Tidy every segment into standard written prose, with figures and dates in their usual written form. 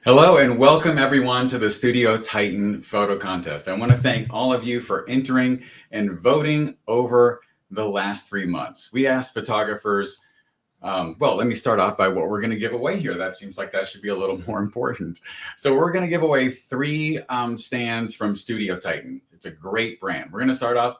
Hello and welcome everyone to the Studio Titan photo contest. I want to thank all of you for entering and voting over the last 3 months. We asked photographers, well, let me start off by what we're going to give away here. That seems like that should be a little more important. So we're going to give away three stands from Studio Titan. It's a great brand. We're going to start off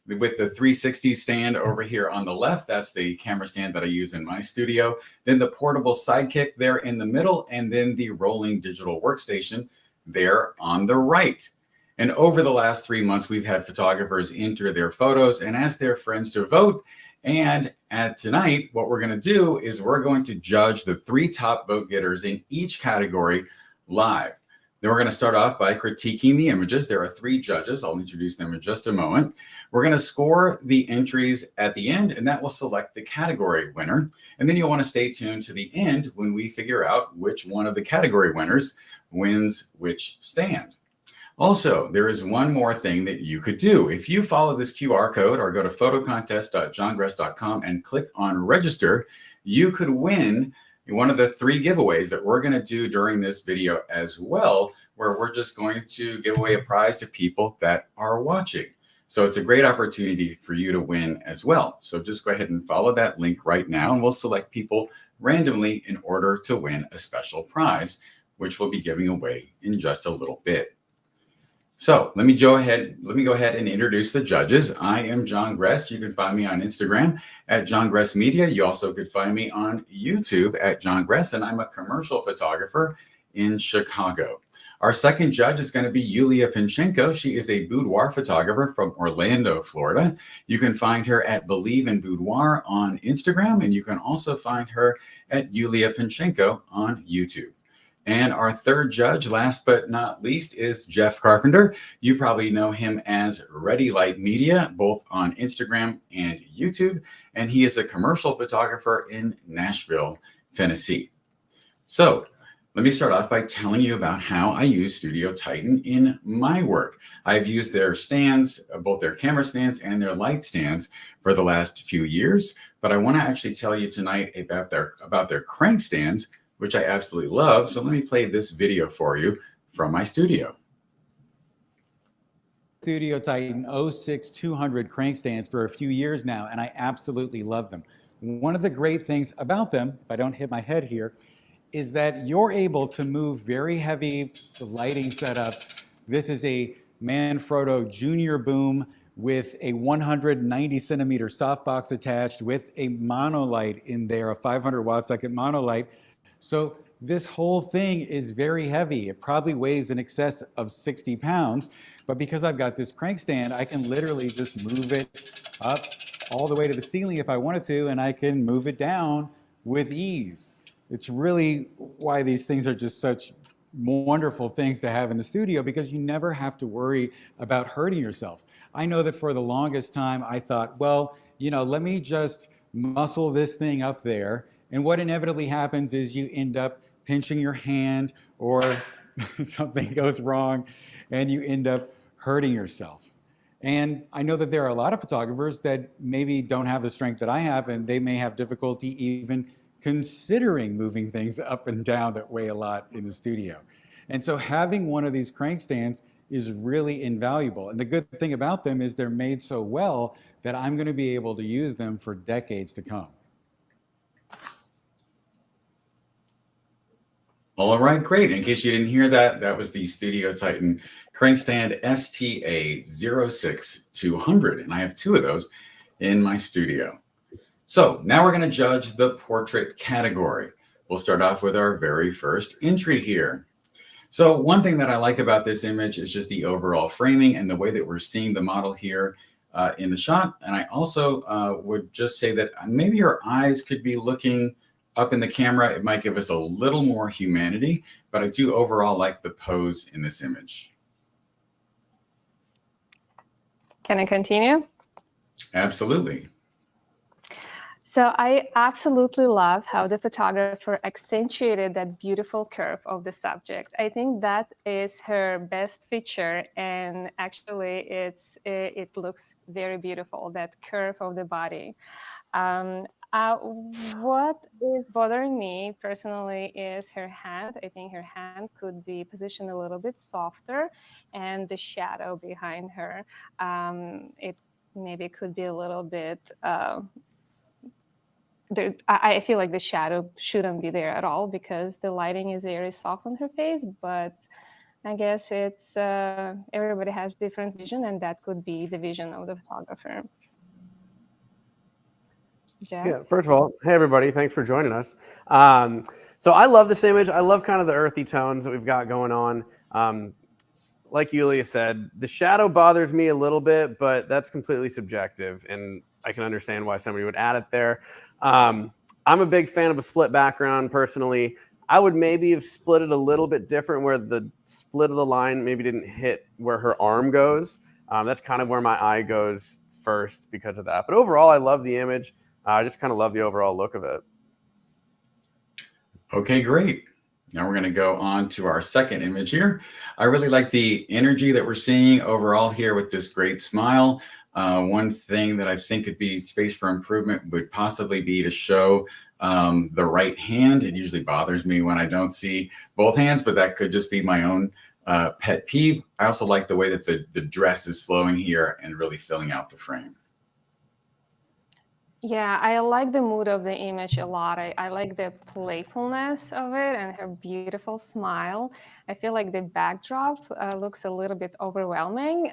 with the 360 stand over here on the left. That's the camera stand that I use in my studio. Then the portable sidekick there in the middle, and then the rolling digital workstation there on the right. And over the last 3 months, we've had photographers enter their photos and ask their friends to vote. And tonight, what we're going to do is we're going to judge the three top vote getters in each category live. Then we're going to start off by critiquing the images. There are three judges. I'll introduce them in just a moment. We're going to score the entries at the end, and that will select the category winner. And then you'll want to stay tuned to the end when we figure out which one of the category winners wins which stand. Also, there is one more thing that you could do. If you follow this QR code or go to photocontest.johngress.com and click on register, you could win one of the three giveaways that we're going to do during this video as well, where we're just going to give away a prize to people that are watching. So it's a great opportunity for you to win as well. So just go ahead and follow that link right now, and we'll select people randomly in order to win a special prize, which we'll be giving away in just a little bit. So let me go ahead and introduce the judges. I am John Gress. You can find me on Instagram at John Gress Media. You also could find me on YouTube at John Gress, and I'm a commercial photographer in Chicago. Our second judge is going to be Yuliya Panchenko. She is a boudoir photographer from Orlando, Florida. You can find her at Believe in Boudoir on Instagram, and you can also find her at Yuliya Panchenko on YouTube. And our third judge, last but not least, is Jeff Carpenter. You probably know him as Ready Light Media, both on Instagram and YouTube. And he is a commercial photographer in Nashville, Tennessee. So let me start off by telling you about how I use Studio Titan in my work. I've used their stands, both their camera stands and their light stands, for the last few years. But I want to actually tell you tonight about their crank stands, which I absolutely love. So let me play this video for you from my studio. Studio Titan 06200 crank stands for a few years now, and I absolutely love them. One of the great things about them, if I don't hit my head here, is that you're able to move very heavy lighting setups. This is a Manfrotto Junior Boom with a 190 centimeter softbox attached with a monolight in there, a 500 watt second monolight. So this whole thing is very heavy. It probably weighs in excess of 60 pounds, but because I've got this crank stand, I can literally just move it up all the way to the ceiling if I wanted to, and I can move it down with ease. It's really why these things are just such wonderful things to have in the studio, because you never have to worry about hurting yourself. I know that for the longest time, I thought, well, let me just muscle this thing up there. And what inevitably happens is you end up pinching your hand, or something goes wrong and you end up hurting yourself. And I know that there are a lot of photographers that maybe don't have the strength that I have, and they may have difficulty even considering moving things up and down that weigh a lot in the studio. And so having one of these crank stands is really invaluable. And the good thing about them is they're made so well that I'm going to be able to use them for decades to come. All right, great. In case you didn't hear that, that was the Studio Titan crank stand STA06200, and I have two of those in my studio. So now we're going to judge the portrait category. We'll start off with our very first entry here. So one thing that I like about this image is just the overall framing and the way that we're seeing the model here in the shot. And I also would just say that maybe her eyes could be looking up in the camera. It might give us a little more humanity, but I do overall like the pose in this image. Can I continue? Absolutely. So I absolutely love how the photographer accentuated that beautiful curve of the subject. I think that is her best feature, and actually, it looks very beautiful, that curve of the body. Um, what is bothering me personally is her hand. I think her hand could be positioned a little bit softer, and the shadow behind her. It maybe could be a little bit. I feel like the shadow shouldn't be there at all because the lighting is very soft on her face. But I guess it's everybody has different vision, and that could be the vision of the photographer. Jeff? Yeah, first of all, hey everybody, thanks for joining us. So I love this image. I love kind of the earthy tones that we've got going on. Like Yuliya said, the shadow bothers me a little bit, but that's completely subjective, and I can understand why somebody would add it there. I'm a big fan of a split background personally. I would maybe have split it a little bit different where the split of the line maybe didn't hit where her arm goes. That's kind of where my eye goes first because of that. But overall, I love the image. I just kind of love the overall look of it. Okay, great. Now we're going to go on to our second image here. I really like the energy that we're seeing overall here with this great smile. One thing that I think could be space for improvement would possibly be to show the right hand. It usually bothers me when I don't see both hands, but that could just be my own pet peeve. I also like the way that the dress is flowing here and really filling out the frame. Yeah, I like the mood of the image a lot. I like the playfulness of it and her beautiful smile. I feel like the backdrop looks a little bit overwhelming.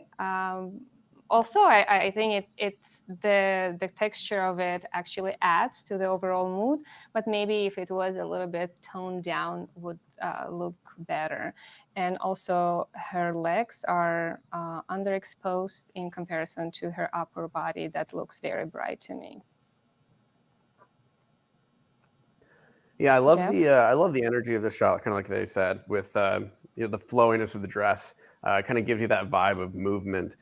Although I think it's the texture of it actually adds to the overall mood, but maybe if it was a little bit toned down would look better. And also her legs are underexposed in comparison to her upper body that looks very bright to me. Yeah, I love Jeff? I love the energy of the shot, kind of like they said, with the flowiness of the dress. Kind of gives you that vibe of movement.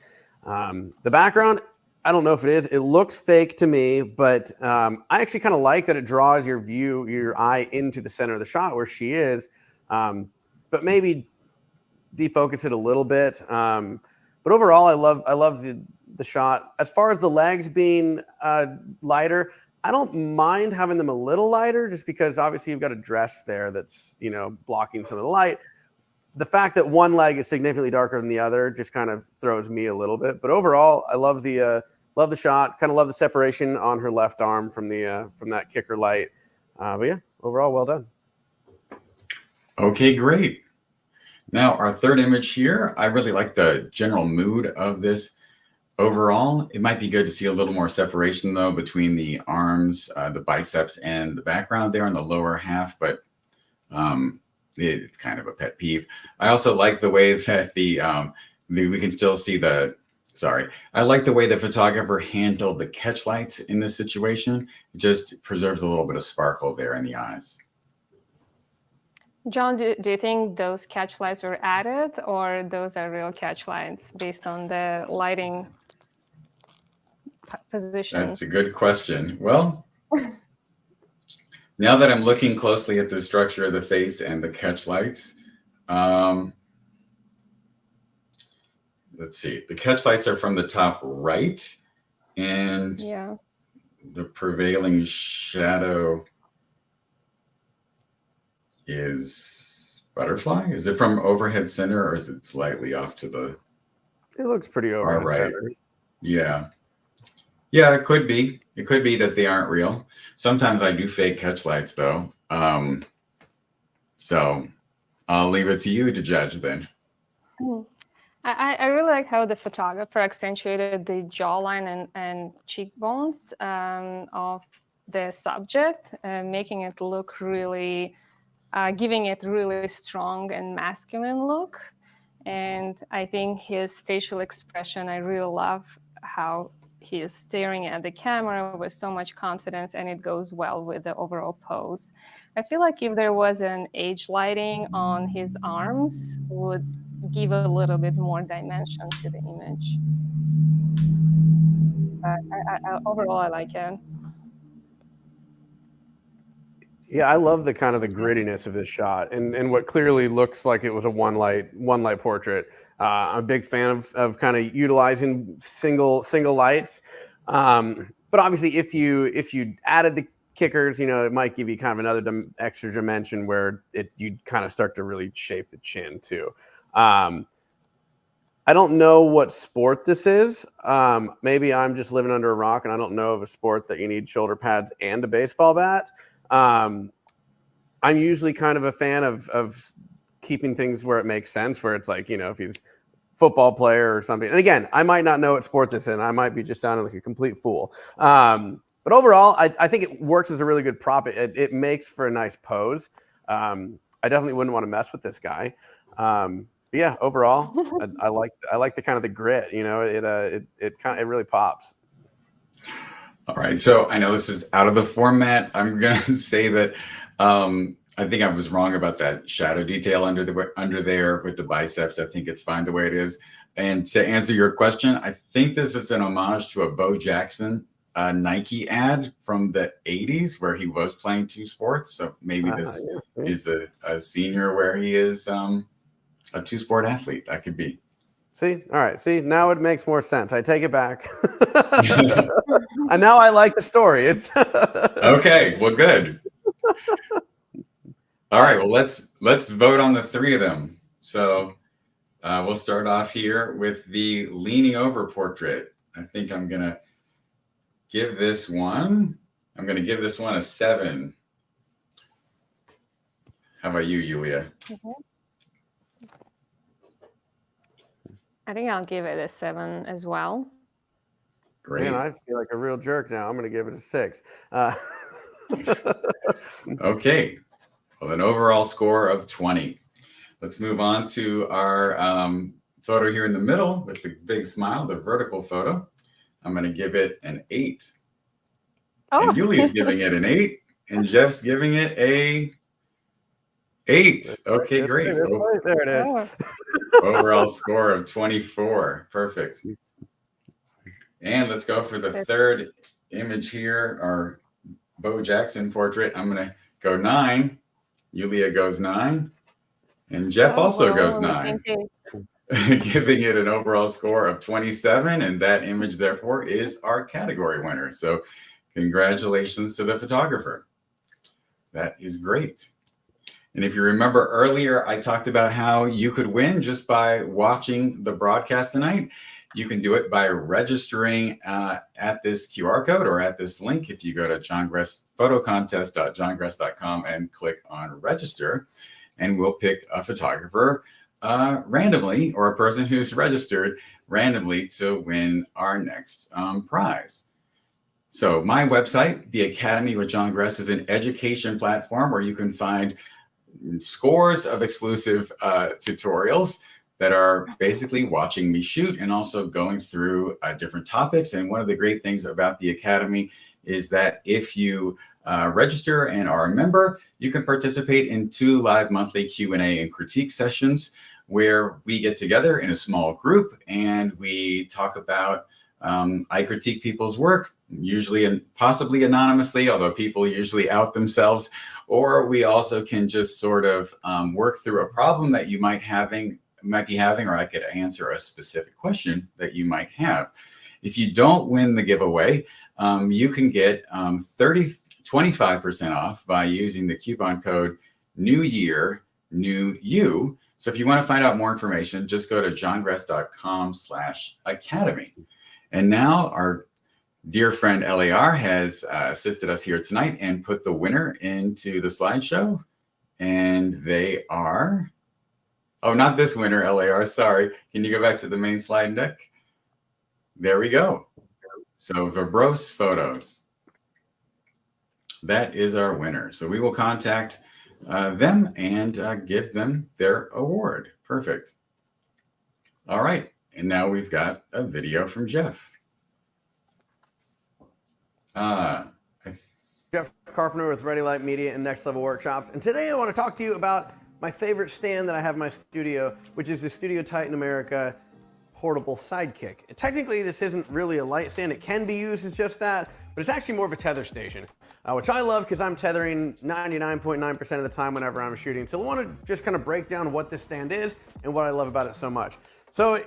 The background, I don't know if it is. It looks fake to me, but I actually kind of like that it draws your eye into the center of the shot where she is, but maybe defocus it a little bit. But overall, I love the shot. As far as the legs being lighter, I don't mind having them a little lighter just because obviously you've got a dress there that's, blocking some of the light. The fact that one leg is significantly darker than the other just kind of throws me a little bit. But overall, I love the shot. Kind of love the separation on her left arm from that kicker light. But yeah, overall, well done. Okay, great. Now our third image here, I really like the general mood of this. Overall, it might be good to see a little more separation though between the arms, the biceps, and the background there in the lower half, but it's kind of a pet peeve. I also like the way that we can still see I like the way the photographer handled the catch lights in this situation. It just preserves a little bit of sparkle there in the eyes. John, do you think those catch lights were added or those are real catch lights based on the lighting positions? That's a good question. Well, now that I'm looking closely at the structure of the face and the catch lights, let's see. The catch lights are from the top right, and the prevailing shadow is butterfly. Is it from overhead center or is it slightly off to the? It looks pretty overhead center. Yeah. Yeah, it could be. It could be that they aren't real. Sometimes I do fake catch lights though. So I'll leave it to you to judge then. I really like how the photographer accentuated the jawline and cheekbones of the subject, making it look really, giving it really strong and masculine look. And I think his facial expression, I really love how he is staring at the camera with so much confidence, and it goes well with the overall pose. I feel like if there was an age lighting on his arms, would give a little bit more dimension to the image. But overall, I like it. Yeah, I love the kind of the grittiness of this shot, and what clearly looks like it was a one light portrait. I'm a big fan of kind of utilizing single lights, but obviously if you added the kickers, you know, it might give you kind of another extra dimension where you'd kind of start to really shape the chin too. I don't know what sport this is. Maybe I'm just living under a rock and I don't know of a sport that you need shoulder pads and a baseball bat. I'm usually kind of a fan of keeping things where it makes sense, where it's like, you know, if he's a football player or something. And again, I might not know what sport this is, and I might be just sounding like a complete fool. But overall, I think it works as a really good prop. It makes for a nice pose. I definitely wouldn't want to mess with this guy. Yeah, overall, I like the kind of the grit. You know, it really pops. All right, so I know this is out of the format. I'm gonna say that I think I was wrong about that shadow detail under there with the biceps. I think it's fine the way it is. And to answer your question, I think this is an homage to a Bo Jackson Nike ad from the 80s where he was playing two sports. So maybe this is a senior where he is a two-sport athlete. That could be. See, all right. See, now it makes more sense. I take it back. And now I like the story. It's okay. Well, good. All right. Well, let's vote on the three of them. So we'll start off here with the leaning over portrait. I think I'm gonna give this one. I'm gonna give this one a 7. How about you, Yuliya? I think I'll give it a 7 as well. Great. Man, I feel like a real jerk now. I'm going to give it a 6. Okay. Well, an overall score of 20. Let's move on to our photo here in the middle with the big smile, the vertical photo. I'm going to give it an 8. Oh. And Yuliya's giving it an 8. And Jeff's giving it a 8. Okay, great. There it is. Overall score of 24. Perfect. And let's go for the third image here, our Bo Jackson portrait. I'm going to go 9. Yuliya goes 9. And Jeff also goes 9. Giving it an overall score of 27. And that image, therefore, is our category winner. So congratulations to the photographer. That is great. And if you remember earlier, I talked about how you could win just by watching the broadcast tonight. You can do it by registering at this QR code or at this link. If you go to photocontest.johngress.com and click on register, and we'll pick a photographer randomly, or a person who's registered randomly, to win our next prize. So my website, the Academy with John Gress, is an education platform where you can find scores of exclusive tutorials that are basically watching me shoot and also going through different topics. And one of the great things about the Academy is that if you register and are a member, you can participate in 2 live monthly Q&A and critique sessions where we get together in a small group and we talk about, I critique people's work, usually and possibly anonymously, although people usually out themselves, or we also can just sort of work through a problem that you might be having, or I could answer a specific question that you might have. If you don't win the giveaway, you can get 25% off by using the coupon code New Year New You. So if you want to find out more information, just go to johngress.com/academy. And now our dear friend LAR has assisted us here tonight and put the winner into the slideshow. And they are, oh, not this winner, LAR, sorry. Can you go back to the main slide deck? There we go. So Verbose Photos. That is our winner. So we will contact them and give them their award. Perfect. All right. And now we've got a video from Jeff. Jeff Carpenter with Ready Light Media and Next Level Workshops. And today I want to talk to you about my favorite stand that I have in my studio, which is the Studio Titan America portable sidekick. Technically, this isn't really a light stand. It can be used as just that, but it's actually more of a tether station, which I love because I'm tethering 99.9% of the time whenever I'm shooting. So I want to just kind of break down what this stand is and what I love about it so much. So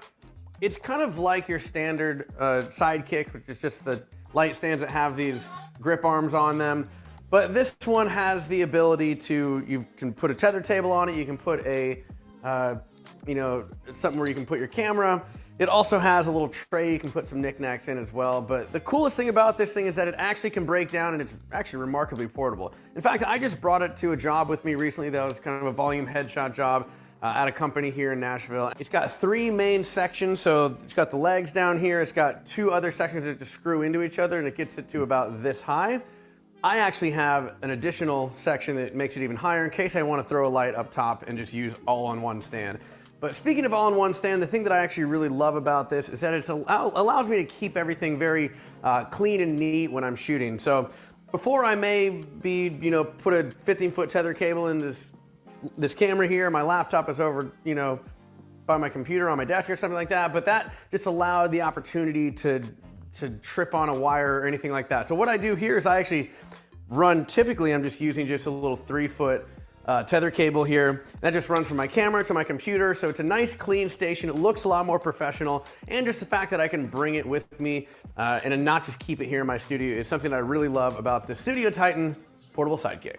it's kind of like your standard sidekick, which is just the light stands that have these grip arms on them. But this one has the ability to, you can put a tether table on it, you can put a, something where you can put your camera. It also has a little tray you can put some knickknacks in as well. But the coolest thing about this thing is that it actually can break down and it's actually remarkably portable. In fact, I just brought it to a job with me recently that was kind of a volume headshot job at a company here in Nashville. It's got 3 main sections. So it's got the legs down here. It's got 2 other sections that just screw into each other and it gets it to about this high. I actually have an additional section that makes it even higher in case I want to throw a light up top and just use all in one stand. But speaking of all-in-one stand, the thing that I actually really love about this is that it allows me to keep everything very clean and neat when I'm shooting. So before I may be, put a 15-foot tether cable in this camera here, my laptop is over, by my computer on my desk or something like that. But that just allowed the opportunity to trip on a wire or anything like that. So what I do here is I actually typically I'm just using just a little 3-foot tether cable here. That just runs from my camera to my computer. So it's a nice clean station. It looks a lot more professional. And just the fact that I can bring it with me and not just keep it here in my studio is something I really love about the Studio Titan portable sidekick.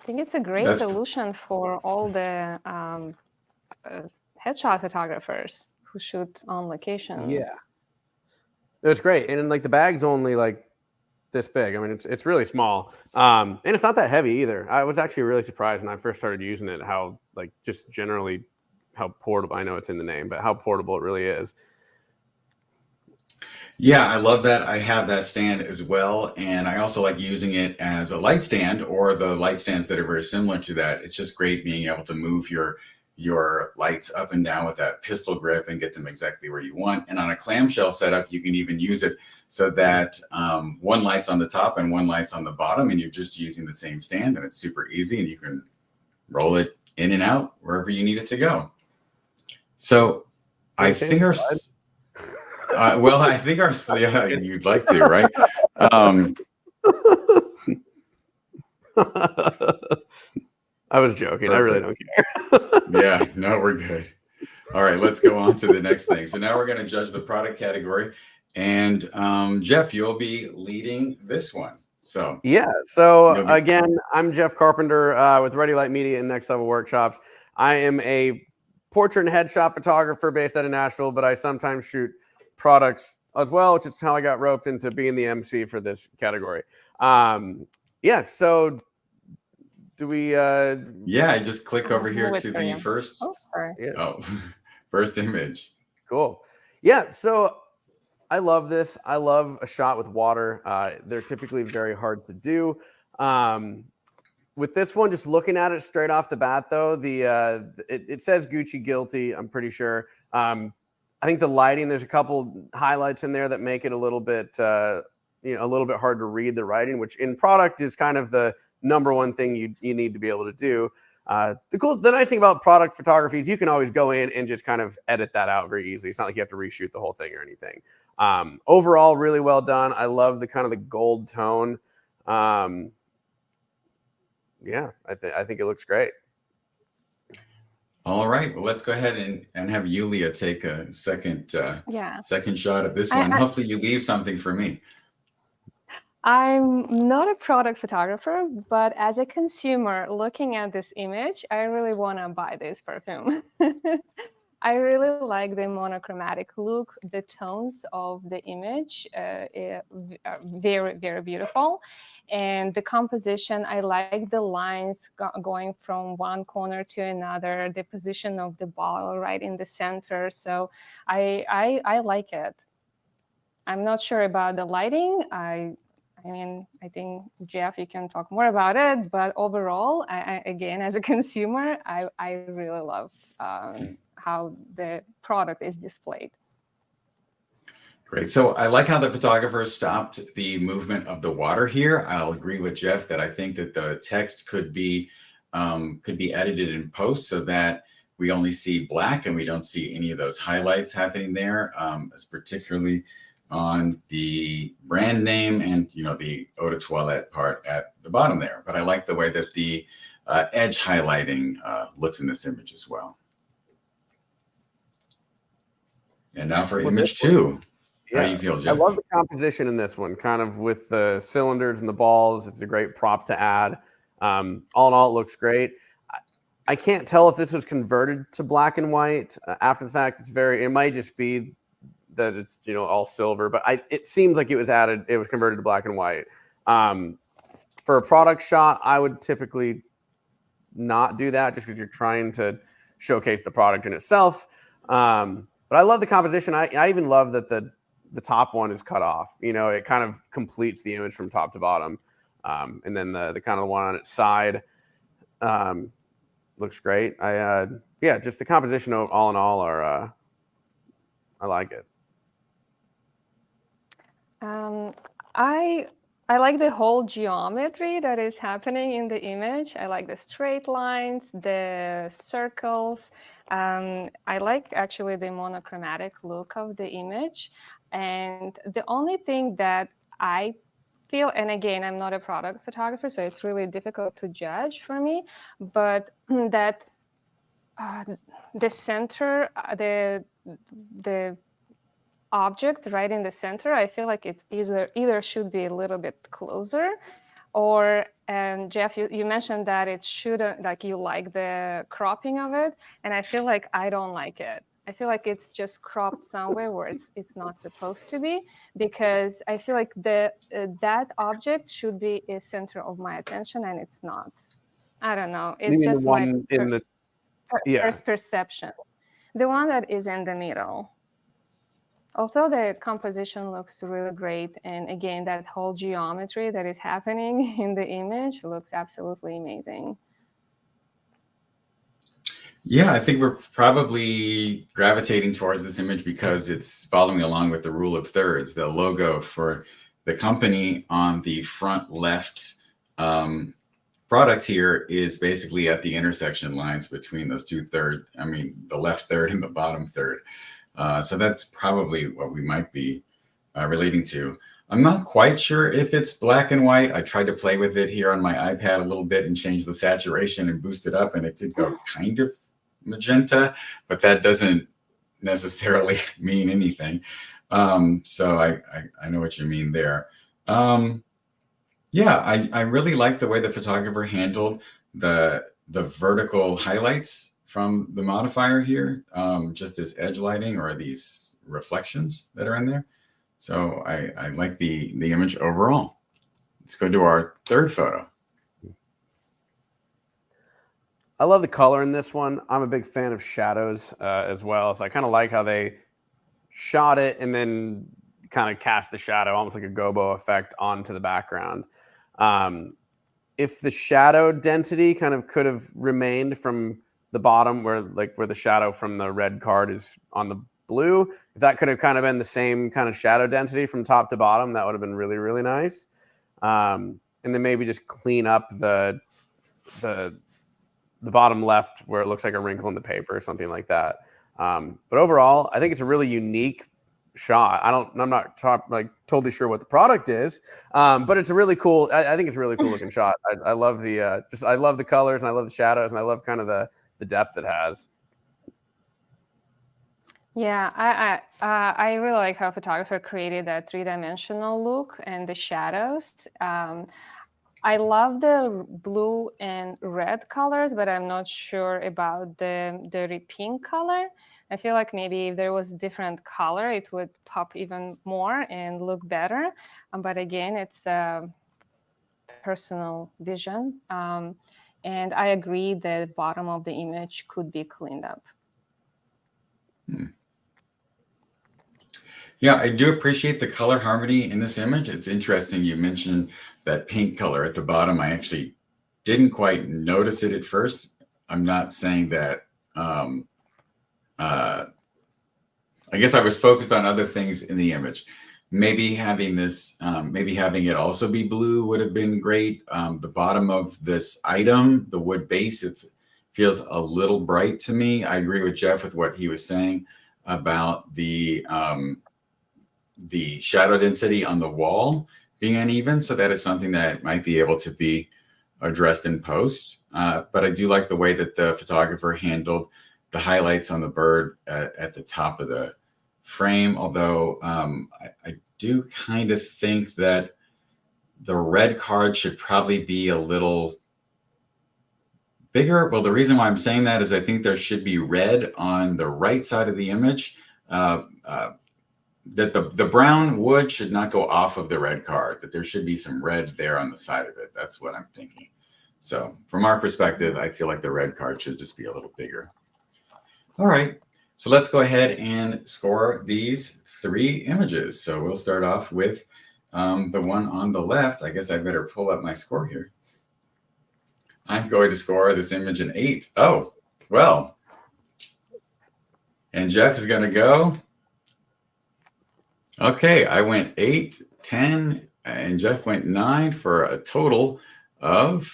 I think it's a great solution for all the headshot photographers who shoot on location. Yeah, it's great, and like the bag's only like this big. I mean, it's really small, and it's not that heavy either. I was actually really surprised when I first started using it how just generally how portable. I know it's in the name, but how portable it really is. Yeah, I love that. I have that stand as well. And I also like using it as a light stand or the light stands that are very similar to that. It's just great being able to move your lights up and down with that pistol grip and get them exactly where you want. And on a clamshell setup, you can even use it so that one light's on the top and one light's on the bottom, and you're just using the same stand, and it's super easy, and you can roll it in and out wherever you need it to go. So I think I think you'd like to, right? I was joking. Perfect. I really don't care. Yeah, no, we're good. All right, let's go on to the next thing. So now we're going to judge the product category. And Jeff, you'll be leading this one. So yeah. So again, I'm Jeff Carpenter with Ready Light Media and Next Level Workshops. I am a portrait and headshot photographer based out of Nashville, but I sometimes shoot products as well, which is how I got roped into being the MC for this category. So do we I just click over here to the first first image. Cool. Yeah, so I love this. I love a shot with water. They're typically very hard to do. With this one, just looking at it straight off the bat though, it says Gucci Guilty, I'm pretty sure. I think the lighting, there's a couple highlights in there that make it a little bit hard to read the writing, which in product is kind of the number one thing you need to be able to do. The nice thing about product photography is you can always go in and just kind of edit that out very easily. It's not like you have to reshoot the whole thing or anything. Overall, really well done. I love the kind of the gold tone. I think it looks great. All right, well, let's go ahead and have Yuliya take a second shot at this one. Hopefully you leave something for me. I'm not a product photographer, but as a consumer looking at this image, I really want to buy this perfume. I really like the monochromatic look. The tones of the image are very, very beautiful. And the composition, I like the lines going from one corner to another, the position of the bottle right in the center. So I like it. I'm not sure about the lighting. I think, Jeff, you can talk more about it. But overall, again, as a consumer, I really love how the product is displayed. Great. So I like how the photographer stopped the movement of the water here. I'll agree with Jeff that I think that the text could be edited in post so that we only see black and we don't see any of those highlights happening there, as particularly on the brand name and the eau de toilette part at the bottom there. But I like the way that the edge highlighting looks in this image as well. And now for image 2. How do you feel, Jeff? I love the composition in this one, kind of with the cylinders and the balls. It's a great prop to add. All in all, it looks great. I can't tell if this was converted to black and white after the fact. It might just be that it's all silver, but it seems like it was converted to black and white. For a product shot, I would typically not do that just because you're trying to showcase the product in itself. But I love the composition. I even love that the top one is cut off. It kind of completes the image from top to bottom. And then the kind of one on its side looks great. Just the composition all in all are I like it. I like the whole geometry that is happening in the image. I like the straight lines, the circles. I like actually the monochromatic look of the image. And the only thing that I feel, and again, I'm not a product photographer, so it's really difficult to judge for me, but that the center, the object right in the center, I feel like it either should be a little bit closer, or and Jeff, you mentioned that it shouldn't, like you like the cropping of it, and I feel like I don't like it. I feel like it's just cropped somewhere where it's not supposed to be, because I feel like that object should be a center of my attention, and it's not. I don't know. It's just my first perception. The one that is in the middle. Also, the composition looks really great. And again, that whole geometry that is happening in the image looks absolutely amazing. Yeah, I think we're probably gravitating towards this image because it's following along with the rule of thirds. The logo for the company on the front left product here is basically at the intersection lines between those the left third and the bottom third. So that's probably what we might be relating to. I'm not quite sure if it's black and white. I tried to play with it here on my iPad a little bit and change the saturation and boost it up, and it did go kind of magenta, but that doesn't necessarily mean anything. So I know what you mean there. Yeah, I really like the way the photographer handled the vertical highlights from the modifier here, just this edge lighting or these reflections that are in there. So I like the image overall. Let's go to our third photo. I love the color in this one. I'm a big fan of shadows as well. So I kind of like how they shot it and then kind of cast the shadow, almost like a gobo effect, onto the background. If the shadow density kind of could have remained from the bottom where the shadow from the red card is on the blue, if that could have kind of been the same kind of shadow density from top to bottom, that would have been really, really nice. And then maybe just clean up the bottom left where it looks like a wrinkle in the paper or something like that. But overall, I think it's a really unique shot. I'm not totally sure what the product is, but it's a really cool. I think it's a really cool looking shot. I love I love the colors, and I love the shadows, and I love kind of the depth it has. Yeah, I really like how photographer created that three-dimensional look and the shadows. I love the blue and red colors, but I'm not sure about the dirty pink color. I feel like maybe if there was a different color, it would pop even more and look better. But again, it's a personal vision. And I agree the bottom of the image could be cleaned up. Yeah, I do appreciate the color harmony in this image. It's interesting you mentioned that pink color at the bottom. I actually didn't quite notice it at first. I'm not saying that I guess I was focused on other things in the image. Maybe having this, maybe having it also be blue would have been great. The bottom of this item, the wood base, it feels a little bright to me. I agree with Jeff with what he was saying about the shadow density on the wall being uneven. So that is something that might be able to be addressed in post. But I do like the way that the photographer handled the highlights on the bird at the top of the frame, although I do kind of think that the red card should probably be a little bigger. Well, the reason why I'm saying that is I think there should be red on the right side of the image. That the brown wood should not go off of the red card, that there should be some red there on the side of it. That's what I'm thinking. So from our perspective, I feel like the red card should just be a little bigger. All right, so let's go ahead and score these 3 images. So we'll start off with the one on the left. I guess I better pull up my score here. I'm going to score this image an 8. Oh, well. And Jeff is going to go. Okay, I went 8, 10, and Jeff went 9 for a total of,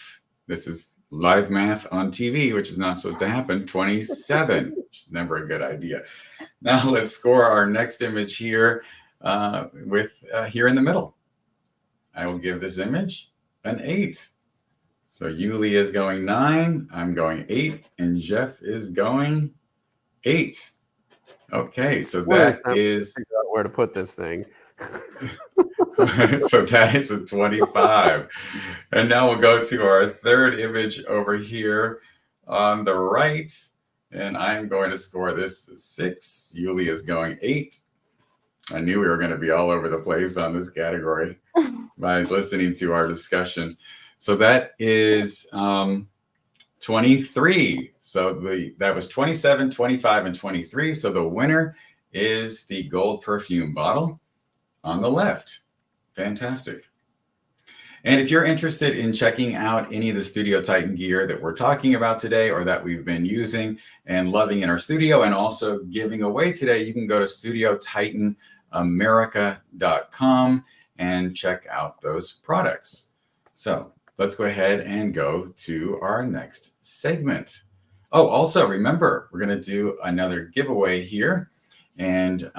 this is live math on TV, which is not supposed to happen, 27, which is never a good idea. Now let's score our next image here here in the middle. I will give this image an 8. So Yuliya is going 9, I'm going 8, and Jeff is going 8. Okay, so that is figure out where to put this thing. so that is a 25. And now we'll go to our third image over here on the right. And I'm going to score this 6. Yuliya is going 8. I knew we were going to be all over the place on this category by listening to our discussion. So that is 23. So that was 27, 25, and 23. So the winner is the gold perfume bottle on the left. Fantastic. And if you're interested in checking out any of the Studio Titan gear that we're talking about today or that we've been using and loving in our studio and also giving away today, you can go to studiotitanamerica.com and check out those products. So let's go ahead and go to our next segment. Oh, also remember, we're going to do another giveaway here. And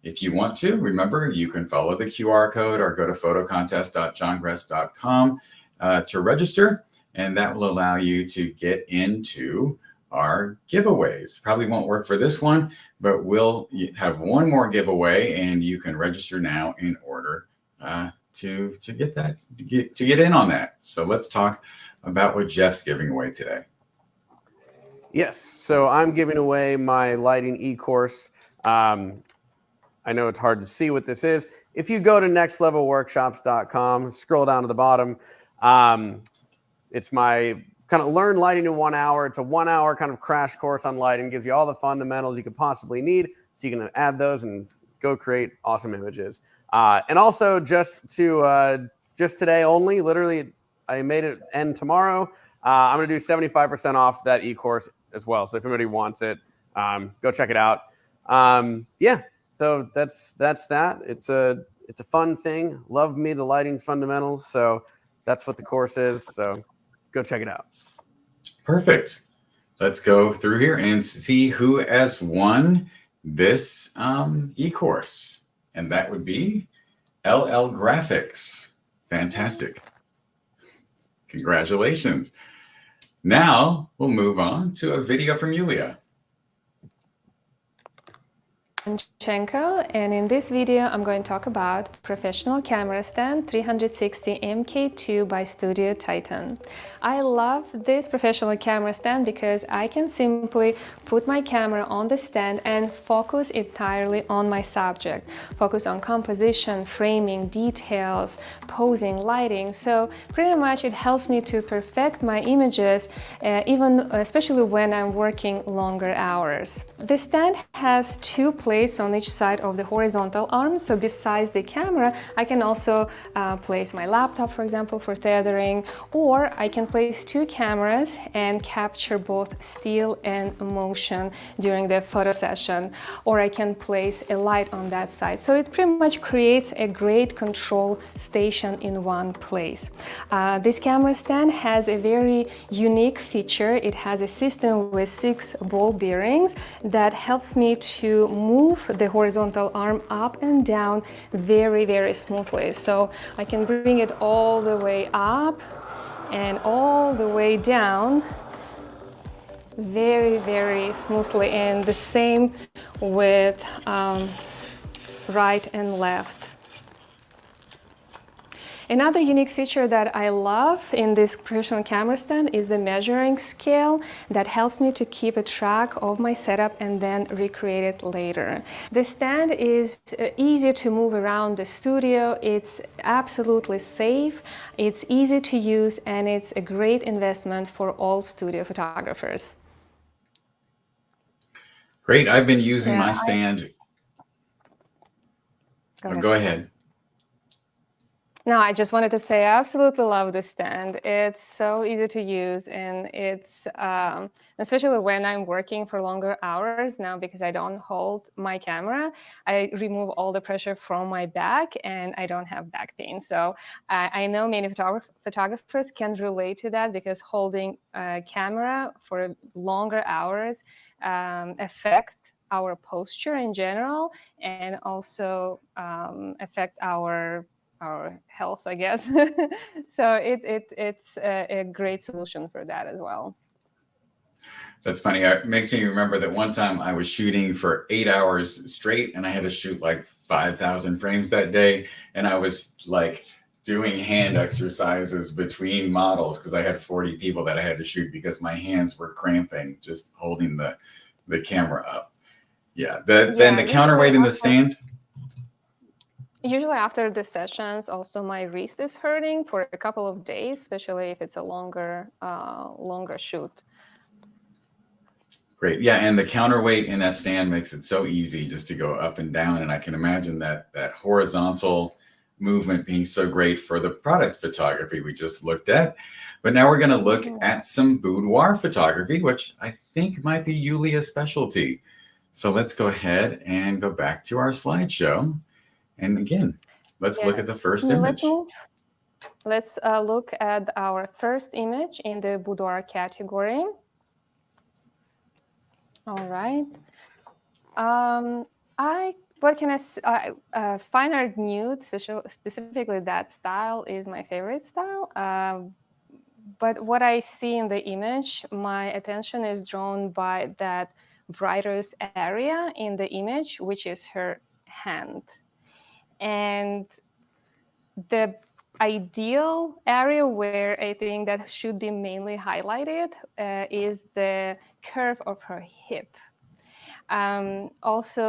if you want to, remember, you can follow the QR code or go to photocontest.johngress.com to register. And that will allow you to get into our giveaways. Probably won't work for this one, but we'll have one more giveaway and you can register now in order to get in on that. So let's talk about what Jeff's giving away today. Yes, so I'm giving away my lighting e-course. I know it's hard to see what this is. If you go to nextlevelworkshops.com, scroll down to the bottom, it's my kind of learn lighting in 1 hour. It's a 1 hour kind of crash course on lighting, gives you all the fundamentals you could possibly need. So you can add those and go create awesome images. And also just today only, literally I made it end tomorrow. I'm going to do 75% off that e-course as well. So if anybody wants it, go check it out. Yeah, so that's that. It's a fun thing. Love me the lighting fundamentals. So that's what the course is. So go check it out. Perfect. Let's go through here and see who has won this e-course. And that would be LL Graphics. Fantastic. Congratulations. Now we'll move on to a video from Yuliya Panchenko, and in this video I'm going to talk about professional camera stand 360 MK2 by Studio Titan. I love this professional camera stand because I can simply put my camera on the stand and focus entirely on my subject. Focus on composition, framing, details, posing, lighting. So pretty much it helps me to perfect my images, especially when I'm working longer hours. The stand has 2 plates place on each side of the horizontal arm. So besides the camera, I can also place my laptop, for example, for tethering, or I can place two cameras and capture both still and motion during the photo session, or I can place a light on that side. So it pretty much creates a great control station in one place. This camera stand has a very unique feature. It has a system with 6 ball bearings that helps me to move the horizontal arm up and down very, very smoothly. So I can bring it all the way up and all the way down very, very smoothly, and the same with right and left. Another unique feature that I love in this professional camera stand is the measuring scale that helps me to keep a track of my setup and then recreate it later. The stand is easy to move around the studio. It's absolutely safe, it's easy to use, and it's a great investment for all studio photographers. Great. I've been using my stand. Go ahead. No, I just wanted to say I absolutely love this stand. It's so easy to use, and it's especially when I'm working for longer hours now, because I don't hold my camera, I remove all the pressure from my back and I don't have back pain. So I know many photographers can relate to that, because holding a camera for longer hours affect our posture in general, and also affect our health, I guess. So it's a great solution for that as well. That's funny. It makes me remember that one time I was shooting for 8 hours straight, and I had to shoot like 5,000 frames that day. And I was like doing hand exercises between models because I had 40 people that I had to shoot, because my hands were cramping just holding the camera up. Yeah. Then the counterweight in the stand. Usually after the sessions, also my wrist is hurting for a couple of days, especially if it's a longer shoot. Great. Yeah, and the counterweight in that stand makes it so easy just to go up and down. And I can imagine that horizontal movement being so great for the product photography we just looked at. But now we're going to look at some boudoir photography, which I think might be Yuliya's specialty. So let's go ahead and go back to our slideshow. And again, let's look at the first image. Let's look at our first image in the boudoir category. All right. What can I say? Fine art nude, specifically that style, is my favorite style. But what I see in the image, my attention is drawn by that brightest area in the image, which is her hand. And the ideal area where I think that should be mainly highlighted is the curve of her hip. Also,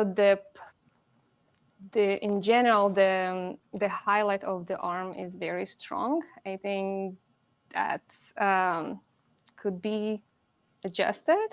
in general, the highlight of the arm is very strong. I think that could be adjusted,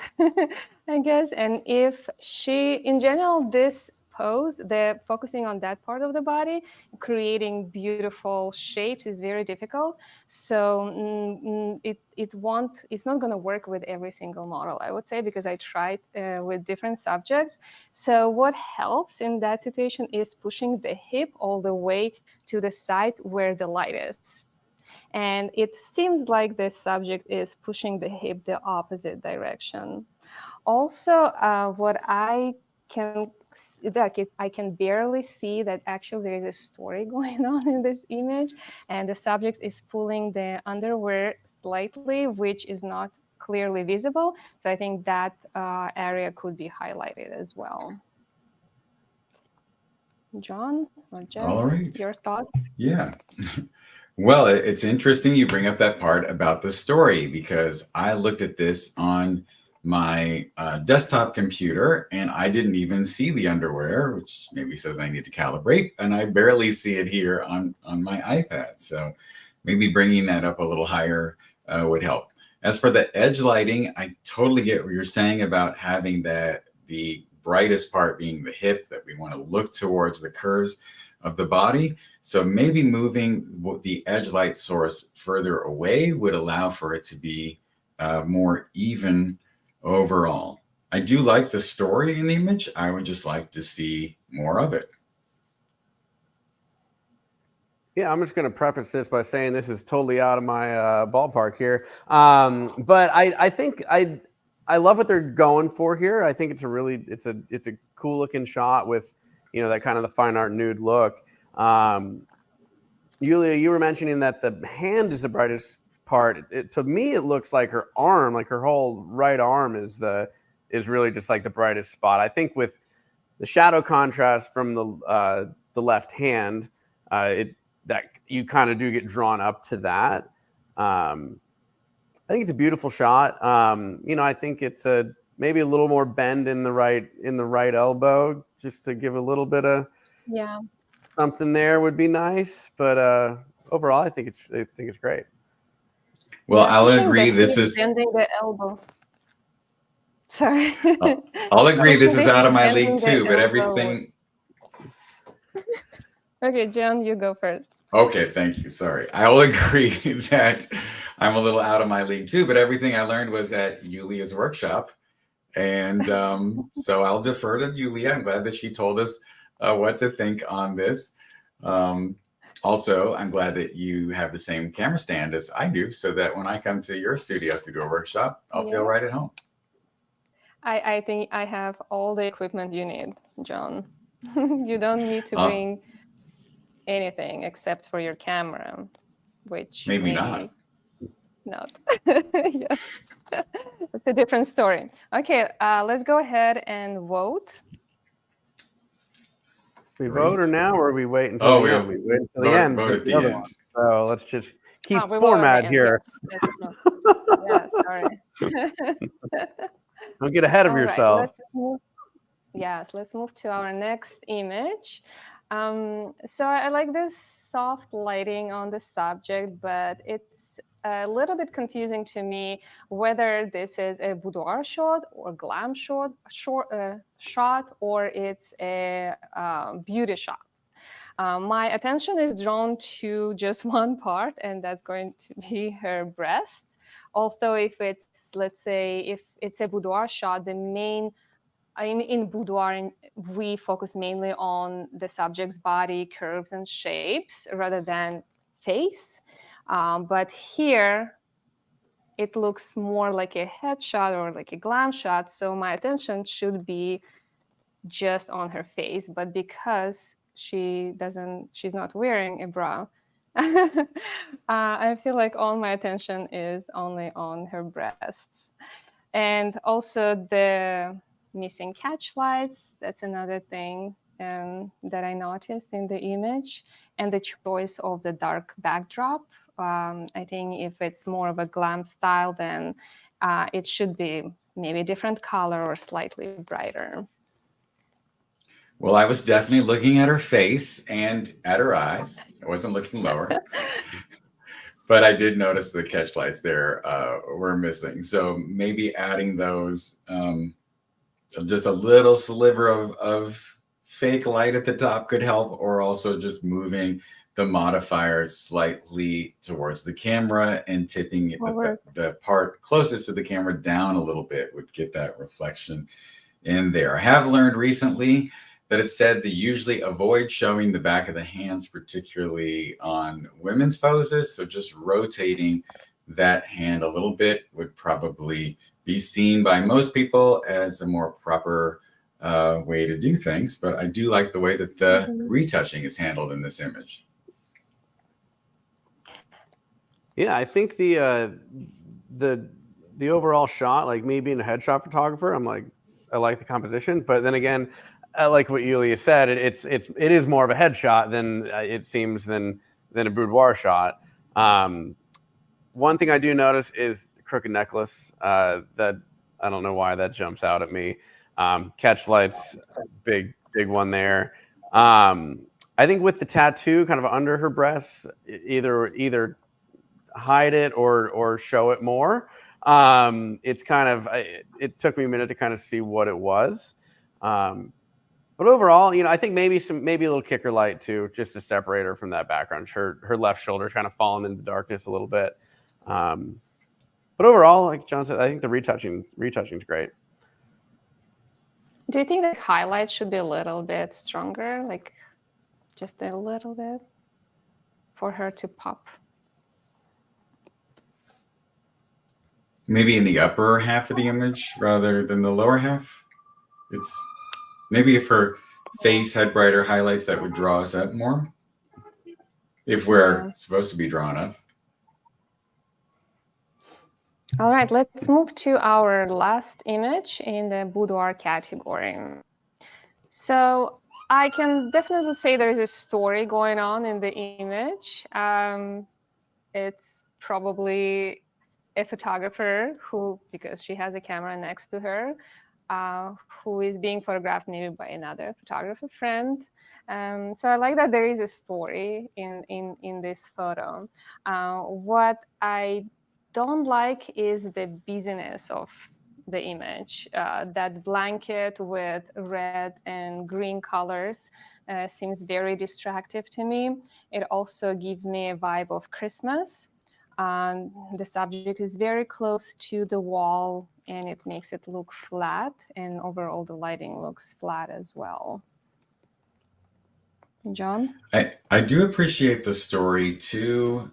I guess. And if in general, this pose, focusing on that part of the body, creating beautiful shapes is very difficult. So it's not going to work with every single model, I would say, because I tried with different subjects. So what helps in that situation is pushing the hip all the way to the side where the light is. And it seems like the subject is pushing the hip the opposite direction. Also, what I can barely see that actually there is a story going on in this image, and the subject is pulling the underwear slightly, which is not clearly visible. So I think that area could be highlighted as well. John or Jeff, all right. Your thoughts? Yeah. Well, it's interesting you bring up that part about the story, because I looked at this on my desktop computer and I didn't even see the underwear, which maybe says I need to calibrate, and I barely see it here on my iPad. So maybe bringing that up a little higher would help. As for the edge lighting, I totally get what you're saying about having the brightest part being the hip, that we want to look towards the curves of the body. So maybe moving the edge light source further away would allow for it to be more even overall. I do like the story in the image. I would just like to see more of it. Yeah, I'm just going to preface this by saying this is totally out of my ballpark here. But I think I love what they're going for here. I think it's a cool looking shot with, that kind of the fine art nude look. Yuliya, you were mentioning that the hand is the brightest part. To me, it looks like her arm, like her whole right arm is really just like the brightest spot. I think with the shadow contrast from the left hand, that you kind of do get drawn up to that. I think it's a beautiful shot. I think it's maybe a little more bend in the right elbow, just to give a little bit of something there would be nice. But overall, I think it's great. Well, I'll agree. This is bending the elbow. Sorry. I'll agree. This is out of my league too. But everything. Okay, John, you go first. Okay, thank you. Sorry. I will agree that I'm a little out of my league too, but everything I learned was at Yuliya's workshop. And so I'll defer to Yuliya. I'm glad that she told us what to think on this. Also, I'm glad that you have the same camera stand as I do, so that when I come to your studio to do a workshop, I'll feel right at home. I think I have all the equipment you need, John. You don't need to bring anything except for your camera, which maybe not. Yes. It's a different story. Okay, let's go ahead and vote. We vote or now, or we wait until the end? We wait until the end. Vote at the end. So let's just keep format here. Yes, sorry. Don't get ahead of yourself. Let's move to our next image. So I like this soft lighting on the subject, but it's a little bit confusing to me whether this is a boudoir shot or glam shot, or it's a beauty shot. My attention is drawn to just one part, and that's going to be her breasts. Although let's say if it's a boudoir shot, the main in boudoir, we focus mainly on the subject's body curves and shapes rather than face. But here, it looks more like a headshot or like a glam shot. So my attention should be just on her face. But because she's not wearing a bra, I feel like all my attention is only on her breasts. And also the missing catch lights, that's another thing that I noticed in the image, and the choice of the dark backdrop. I think if it's more of a glam style, then it should be maybe a different color or slightly brighter. Well, I was definitely looking at her face and at her eyes. I wasn't looking lower. But I did notice the catch lights there were missing. So maybe adding those, just a little sliver of fake light at the top could help, or also just moving the modifier slightly towards the camera and tipping the part closest to the camera down a little bit would get that reflection in there. I have learned recently that it's said to usually avoid showing the back of the hands, particularly on women's poses. So just rotating that hand a little bit would probably be seen by most people as a more proper way to do things. But I do like the way that the retouching is handled in this image. Yeah, I think the overall shot, like me being a headshot photographer, I like the composition, but then again, I like what Yuliya said. It is more of a headshot than it seems than a boudoir shot. One thing I do notice is the crooked necklace. That I don't know why that jumps out at me. Catch lights, big one there. I think with the tattoo kind of under her breasts, either hide it or show it more. It's kind of, it took me a minute to kind of see what it was. But overall, I think maybe a little kicker light too, just to separate her from that background. Her left shoulder's kind of fallen into the darkness a little bit. But overall, like John said, I think the retouching's great. Do you think the highlights should be a little bit stronger, like just a little bit, for her to pop? Maybe in the upper half of the image rather than the lower half. It's maybe if her face had brighter highlights, that would draw us up more. If we're supposed to be drawn up. All right, let's move to our last image in the boudoir category. So I can definitely say there is a story going on in the image. It's probably a photographer who, because she has a camera next to her, who is being photographed maybe by another photographer friend. So I like that there is a story in this photo. What I don't like is the busyness of the image. That blanket with red and green colors seems very distractive to me. It also gives me a vibe of Christmas. The subject is very close to the wall and it makes it look flat, and overall the lighting looks flat as well. John? I do appreciate the story too.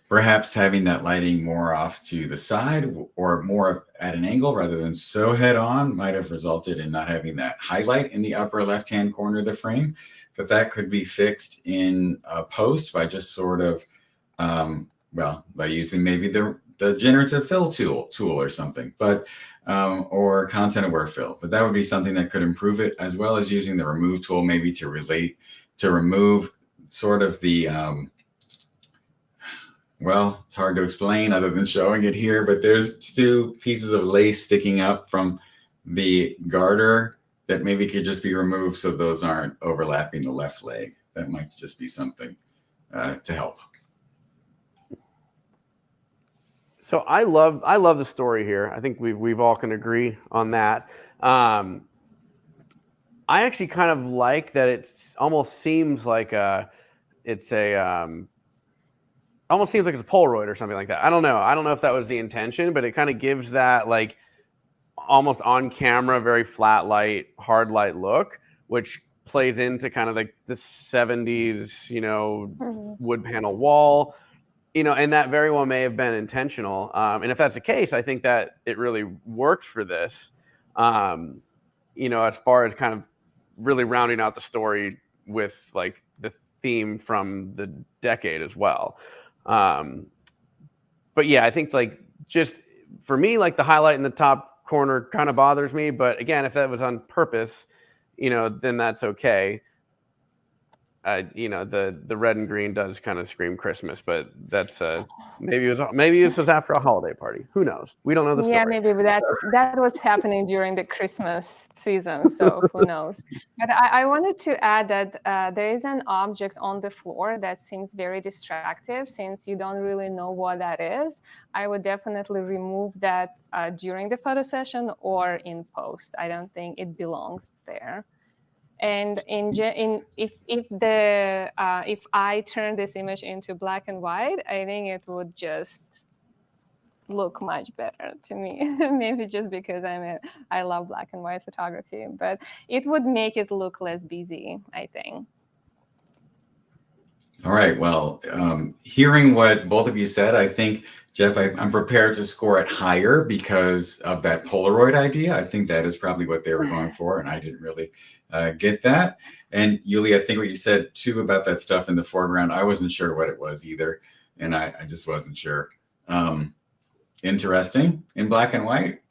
Perhaps having that lighting more off to the side or more at an angle rather than so head on might have resulted in not having that highlight in the upper left-hand corner of the frame. But that could be fixed in a post by just sort of, by using maybe the generative fill tool or something, but or content aware fill. But that would be something that could improve it, as well as using the remove tool maybe to remove sort of the it's hard to explain other than showing it here, but there's two pieces of lace sticking up from the garter that maybe could just be removed so those aren't overlapping the left leg. That might just be something to help. So I love the story here. I think we've all can agree on that. I actually kind of like that. It's almost seems like almost seems like it's a Polaroid or something like that. I don't know if that was the intention, but it kind of gives that like almost on camera, very flat light, hard light look, which plays into kind of like the 70s, wood panel wall. And that very well may have been intentional. And if that's the case, I think that it really works for this, as far as kind of really rounding out the story with like the theme from the decade as well. But yeah, I think like just for me, like the highlight in the top corner kind of bothers me. But again, if that was on purpose, then that's okay. The red and green does kind of scream Christmas, but that's maybe this was after a holiday party. Who knows? We don't know the story. Yeah, maybe that was happening during the Christmas season, so who knows? But I wanted to add that there is an object on the floor that seems very distractive. Since you don't really know what that is, I would definitely remove that during the photo session or in post. I don't think it belongs there. And if I turn this image into black and white, I think it would just look much better to me. Maybe just because I love black and white photography, but it would make it look less busy, I think. All right. Well, hearing what both of you said, I think, Jeff, I'm prepared to score it higher because of that Polaroid idea. I think that is probably what they were going for, and I didn't really get that. And Yuliya, I think what you said too about that stuff in the foreground, I wasn't sure what it was either, and I just wasn't sure. Interesting. In black and white,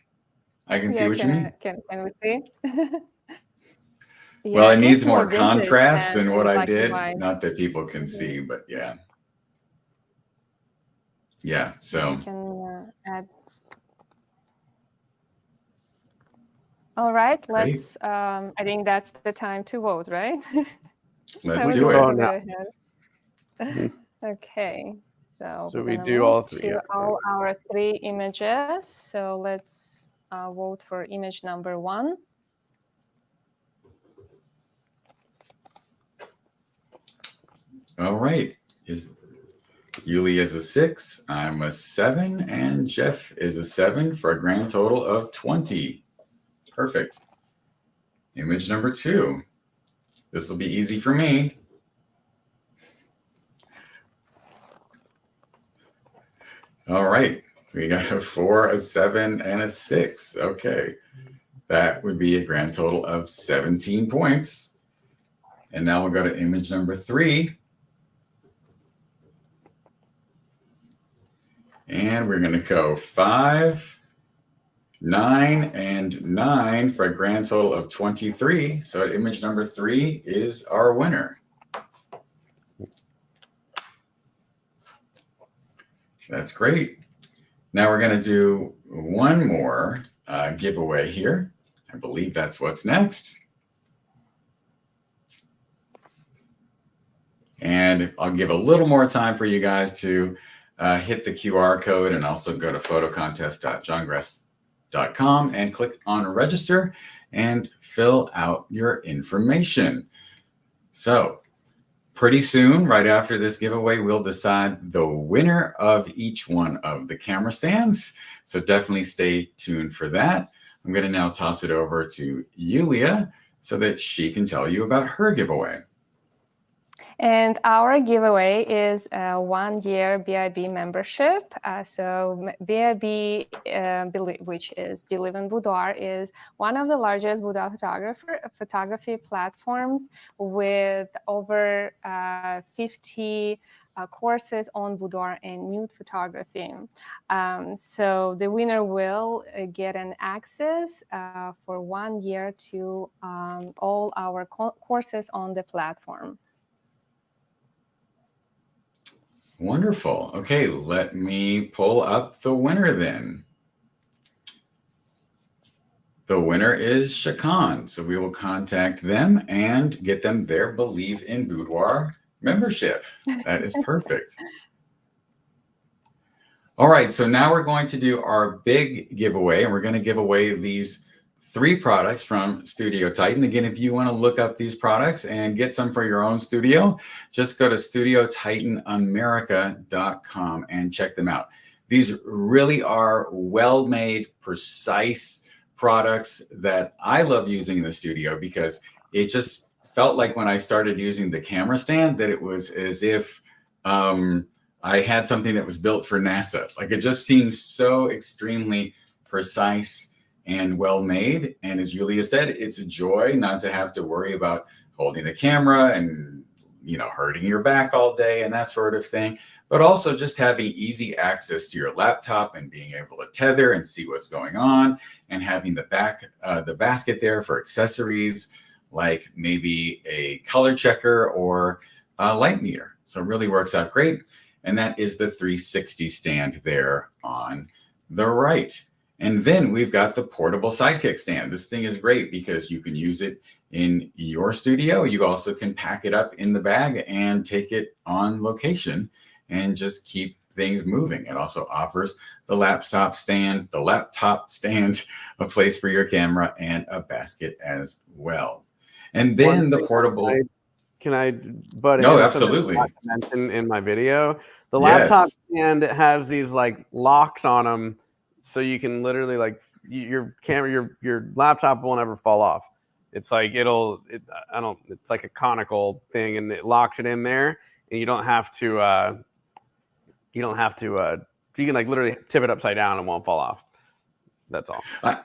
I can see what you mean. Can we see? Well, Yeah, it needs more vintage contrast than what I black and did. white. Not that people can see, but yeah. Yeah, so. You can add. All right, let's. I think that's the time to vote, right? Let's I do was it. a little bit ahead. Okay, so we're we gonna do move all three, to yeah. all our 3 images. So let's vote for image number 1. All right. Yuliya is a 6, I'm a 7, and Jeff is a 7 for a grand total of 20. Perfect. Image number 2. This will be easy for me. All right. We got a 4, a 7, and a 6. Okay. That would be a grand total of 17 points. And now we'll go to image number 3. And we're going to go 5, 9, and 9 for a grand total of 23. So image number 3 is our winner. That's great. Now we're going to do one more giveaway here. I believe that's what's next. And I'll give a little more time for you guys to hit the QR code and also go to photocontest.johngress.com and click on register and fill out your information. So pretty soon, right after this giveaway, we'll decide the winner of each one of the camera stands. So definitely stay tuned for that. I'm going to now toss it over to Yuliya so that she can tell you about her giveaway. And our giveaway is a 1-year BIB membership. So BIB, which is Believe in Boudoir, is one of the largest boudoir photography platforms with over 50 courses on boudoir and nude photography. So the winner will get an access for 1 year to all our courses on the platform. Wonderful. Okay, let me pull up the winner then. The winner is Shakan. So we will contact them and get them their Believe in Boudoir membership. That is perfect. All right, so now we're going to do our big giveaway, and we're going to give away these 3 products from Studio Titan. Again, if you want to look up these products and get some for your own studio, just go to studiotitanamerica.com and check them out. These really are well-made, precise products that I love using in the studio because it just felt like when I started using the camera stand that it was as if I had something that was built for NASA. Like it just seems so extremely precise and well made. And as Yuliya said, it's a joy not to have to worry about holding the camera and, you know, hurting your back all day and that sort of thing, but also just having easy access to your laptop and being able to tether and see what's going on and having the basket there for accessories like maybe a color checker or a light meter. So it really works out great. And that is the 360 stand there on the right. And then we've got the portable sidekick stand. This thing is great because you can use it in your studio. You also can pack it up in the bag and take it on location and just keep things moving. It also offers the laptop stand, a place for your camera, and a basket as well. And then the portable. Can I butt in? No, absolutely. I mentioned in my video, the laptop stand has these like locks on them. So you can literally like your camera, your laptop won't ever fall off. It's like it's like a conical thing and it locks it in there and you can like literally tip it upside down and it won't fall off. That's all.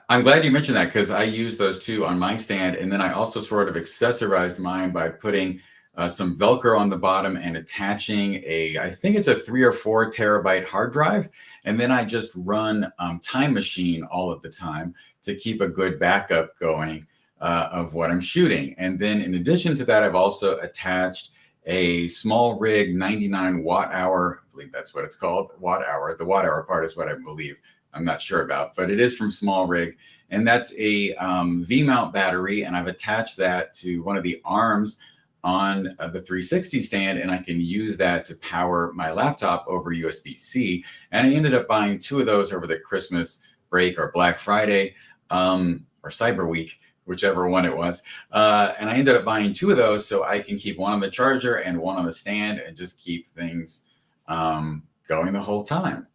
I'm glad you mentioned that because I use those too on my stand. And then I also sort of accessorized mine by putting some Velcro on the bottom and attaching I think it's a 3 or 4 terabyte hard drive. And then I just run Time Machine all of the time to keep a good backup going of what I'm shooting. And then in addition to that, I've also attached a small rig 99 watt hour. I believe that's what it's called, watt hour. The watt hour part is what I believe. I'm not sure about, but it is from Small Rig. And that's a V-mount battery. And I've attached that to one of the arms on the 360 stand, and I can use that to power my laptop over USB-C. And I ended up buying 2 of those over the Christmas break or Black Friday or Cyber Week whichever one it was. And I ended up buying 2 of those so I can keep one on the charger and one on the stand and just keep things going the whole time.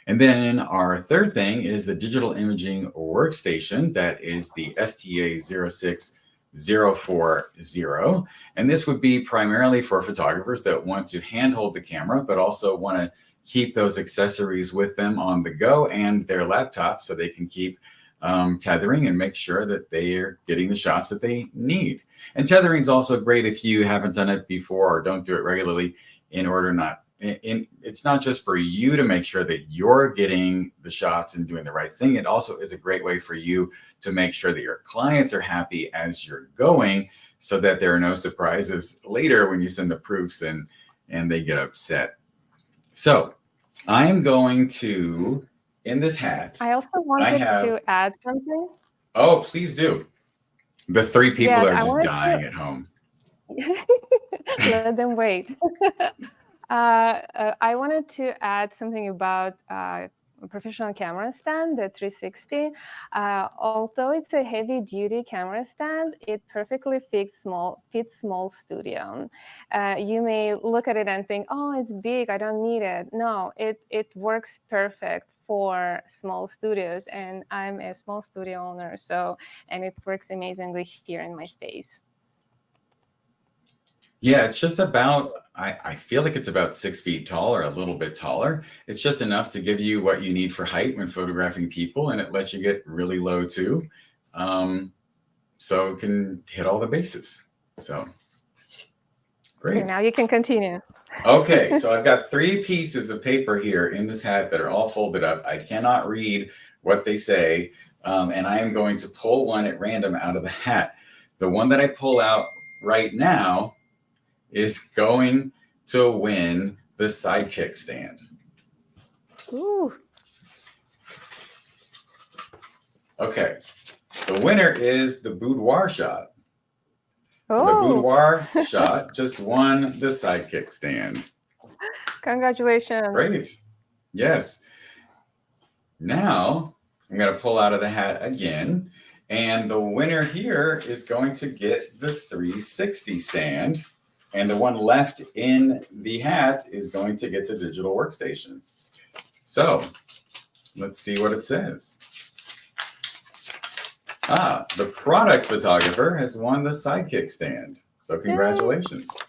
And then our third thing is the digital imaging workstation. That is the STA06040. And this would be primarily for photographers that want to handhold the camera, but also want to keep those accessories with them on the go and their laptop so they can keep tethering and make sure that they are getting the shots that they need. And tethering is also great if you haven't done it before or don't do it regularly, in order not, it's not just for you to make sure that you're getting the shots and doing the right thing. It also is a great way for you to make sure that your clients are happy as you're going, so that there are no surprises later when you send the proofs and they get upset. So I'm going to, in this hat, I also wanted to add something. Oh, please do. The 3 people Yes, are I just wanted dying at home. Let them wait. I wanted to add something about a professional camera stand, the 360. Although it's a heavy-duty camera stand, it perfectly fits small studio. You may look at it and think, "Oh, it's big. I don't need it." No, it works perfect for small studios, and I'm a small studio owner, and it works amazingly here in my space. Yeah, it's just about, I feel like it's about 6 feet tall or a little bit taller. It's just enough to give you what you need for height when photographing people, and it lets you get really low too. So it can hit all the bases. So great. Okay, now you can continue. Okay, so I've got 3 pieces of paper here in this hat that are all folded up. I cannot read what they say, and I am going to pull one at random out of the hat. The one that I pull out right now is going to win the sidekick stand. Ooh. Okay, the winner is the boudoir shot. So Oh. the boudoir shot just won the sidekick stand. Congratulations. Great. Yes. Now I'm going to pull out of the hat again, and the winner here is going to get the 360 stand. And the one left in the hat is going to get the digital workstation. So let's see what it says. The product photographer has won the sidekick stand. So congratulations. Yay.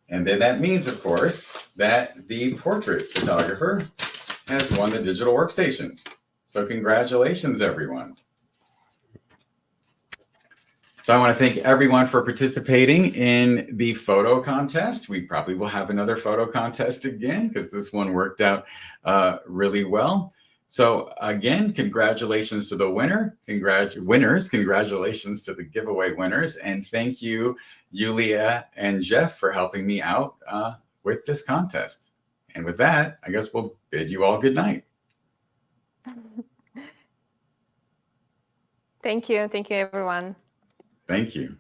And then that means, of course, that the portrait photographer has won the digital workstation. So congratulations, everyone. So I want to thank everyone for participating in the photo contest. We probably will have another photo contest again because this one worked out really well. So again, congratulations to the winners. Congratulations to the giveaway winners. And thank you, Yuliya and Jeff, for helping me out with this contest. And with that, I guess we'll bid you all good night. Thank you. Thank you, everyone. Thank you.